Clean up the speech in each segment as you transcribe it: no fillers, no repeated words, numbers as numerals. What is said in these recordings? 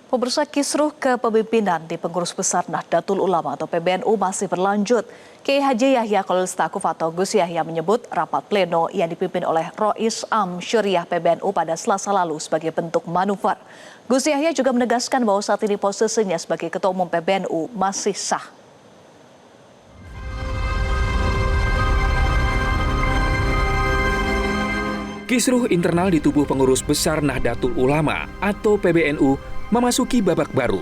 Pemirsa, kisruh kepemimpinan di Pengurus Besar Nahdlatul Ulama atau PBNU masih berlanjut. Kiai Haji Yahya Khalil Stakuf atau Gus Yahya menyebut rapat pleno yang dipimpin oleh Rois Am Syuriah PBNU pada Selasa lalu sebagai bentuk manuver. Gus Yahya juga menegaskan bahwa saat ini posisinya sebagai Ketua Umum PBNU masih sah. Kisruh internal di tubuh Pengurus Besar Nahdlatul Ulama atau PBNU memasuki babak baru.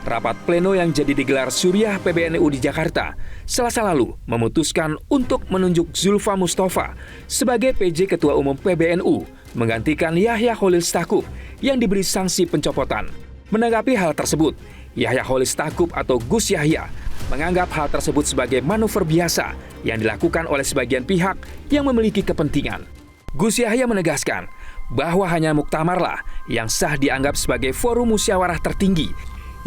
Rapat pleno yang jadi digelar Syuriah PBNU di Jakarta Selasa lalu memutuskan untuk menunjuk Zulfa Mustafa sebagai PJ Ketua Umum PBNU menggantikan Yahya Khalil Stakuf yang diberi sanksi pencopotan. Menanggapi hal tersebut, Yahya Khalil Stakuf atau Gus Yahya menganggap hal tersebut sebagai manuver biasa yang dilakukan oleh sebagian pihak yang memiliki kepentingan. Gus Yahya menegaskan bahwa hanya muktamarlah yang sah dianggap sebagai forum musyawarah tertinggi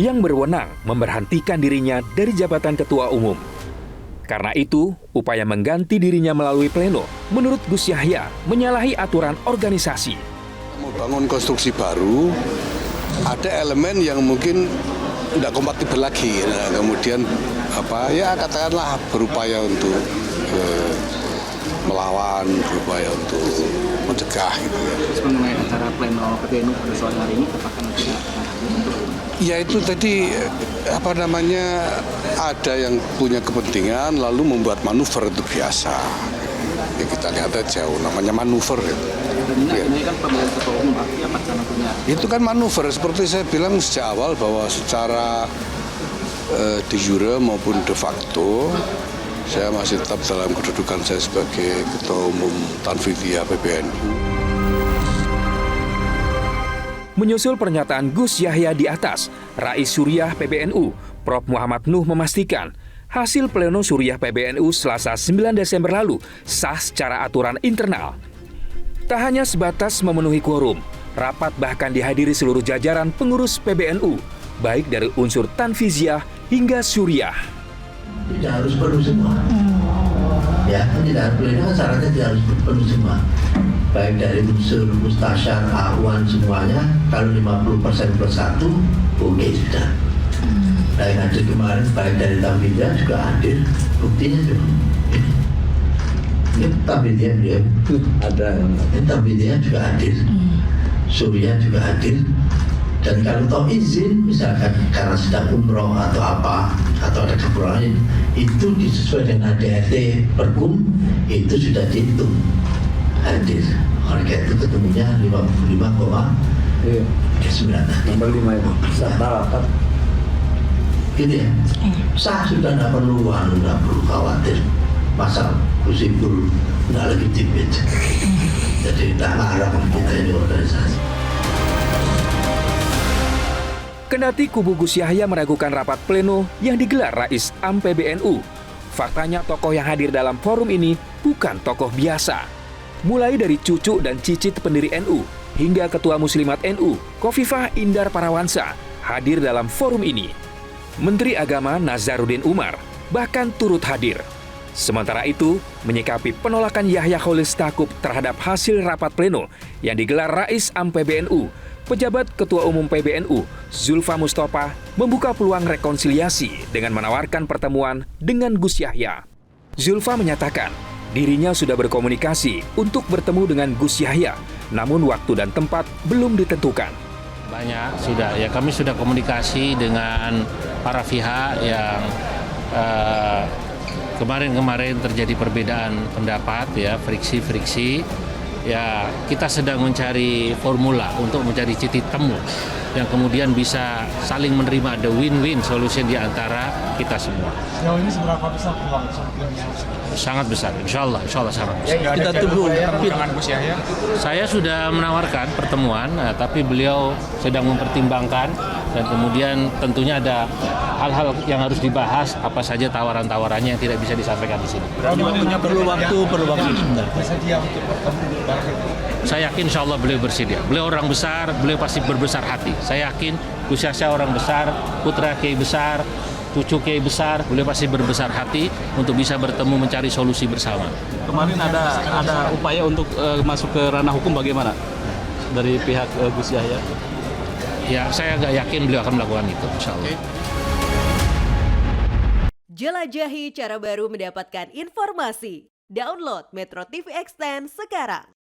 yang berwenang memberhentikan dirinya dari jabatan ketua umum. Karena itu, upaya mengganti dirinya melalui pleno menurut Gus Yahya menyalahi aturan organisasi. Membangun konstruksi baru, ada elemen yang mungkin tidak kompatibel lagi. Nah, kemudian katakanlah berupaya untuk melawan, berupaya untuk mencegah gitu ya. Terus mengenai acara pleno PBNU pada sore hari ini, apakah nanti akan hadir untuk? Ya itu tadi ada yang punya kepentingan lalu membuat manuver itu biasa. Ya kita lihat aja, namanya manuver. Ini kan pemilihan ketua umum, apa sana punya? Itu kan manuver, seperti saya bilang sejak awal bahwa secara de jure maupun de facto saya masih tetap dalam kedudukan saya sebagai Ketua Umum Tanfidiyah PBNU. Menyusul pernyataan Gus Yahya di atas, Rais Syuriah PBNU, Prof. Muhammad Nuh memastikan hasil pleno Syuriah PBNU Selasa 9 Desember lalu sah secara aturan internal. Tak hanya sebatas memenuhi quorum, rapat bahkan dihadiri seluruh jajaran pengurus PBNU, baik dari unsur Tanfidiyah hingga Syuriah. Tidak harus penuh semua. Ya, tidak pleno syaratnya tidak harus penuh semua. Baik dari unsur mustasyar, awan semuanya, kalau 50% plus 1, oke sudah. Nah, yang hadir kemarin baik dari Tanfidiyah juga hadir, buktinya juga. Ini Tanfidiyah beliau ada. Ini Tanfidiyah juga hadir, Syuriah juga hadir. Dan kalau toh izin, misalkan karena sedang umroh atau apa, atau ada kekurangan, itu disesuaikan dengan ADRT Perkum, itu sudah dihitung hadir. Oleh karena itu ketemunya 55,9. Nomor 5 itu sah. Gitu ya, sah sudah tidak perlu khawatir. Masa kusipul tidak legitimit. Jadi tidak larang kita ini organisasi. Kendati kubu Gus Yahya meragukan rapat pleno yang digelar Rais Am PBNU, faktanya tokoh yang hadir dalam forum ini bukan tokoh biasa. Mulai dari cucu dan cicit pendiri NU hingga Ketua Muslimat NU, Khofifah Indar Parawansa, hadir dalam forum ini. Menteri Agama Nazaruddin Umar bahkan turut hadir. Sementara itu, menyikapi penolakan Yahya Khalil Stakuf terhadap hasil rapat pleno yang digelar Rais Am PBNU, pejabat Ketua Umum PBNU, Zulfa Mustafa, membuka peluang rekonsiliasi dengan menawarkan pertemuan dengan Gus Yahya. Zulfa menyatakan dirinya sudah berkomunikasi untuk bertemu dengan Gus Yahya, namun waktu dan tempat belum ditentukan. Banyak sudah, ya kami sudah komunikasi dengan para pihak yang kemarin terjadi perbedaan pendapat, ya friksi-friksi. Ya, kita sedang mencari formula untuk mencari titik temu yang kemudian bisa saling menerima, ada win-win solution di antara kita semua. Sejauh ini seberapa besar peluang? Sangat besar, insya Allah sangat besar. Kita tunggu dengan Gus Yahya. Saya sudah menawarkan pertemuan, tapi beliau sedang mempertimbangkan dan kemudian tentunya ada hal-hal yang harus dibahas, apa saja tawaran-tawarannya yang tidak bisa disampaikan di sini. Perlu waktu sebentar. Bersedia untuk bertemu. Saya yakin insya Allah beliau bersedia. Beliau orang besar, beliau pasti berbesar hati. Saya yakin Gus Yahya orang besar, putra Kiai besar, cucu Kiai besar, beliau pasti berbesar hati untuk bisa bertemu mencari solusi bersama. Kemarin ada upaya untuk masuk ke ranah hukum, bagaimana dari pihak Gus Yahya? ya saya agak yakin beliau akan melakukan itu, insya Allah. Jelajahi cara baru mendapatkan informasi. Download Metro TV Extend sekarang.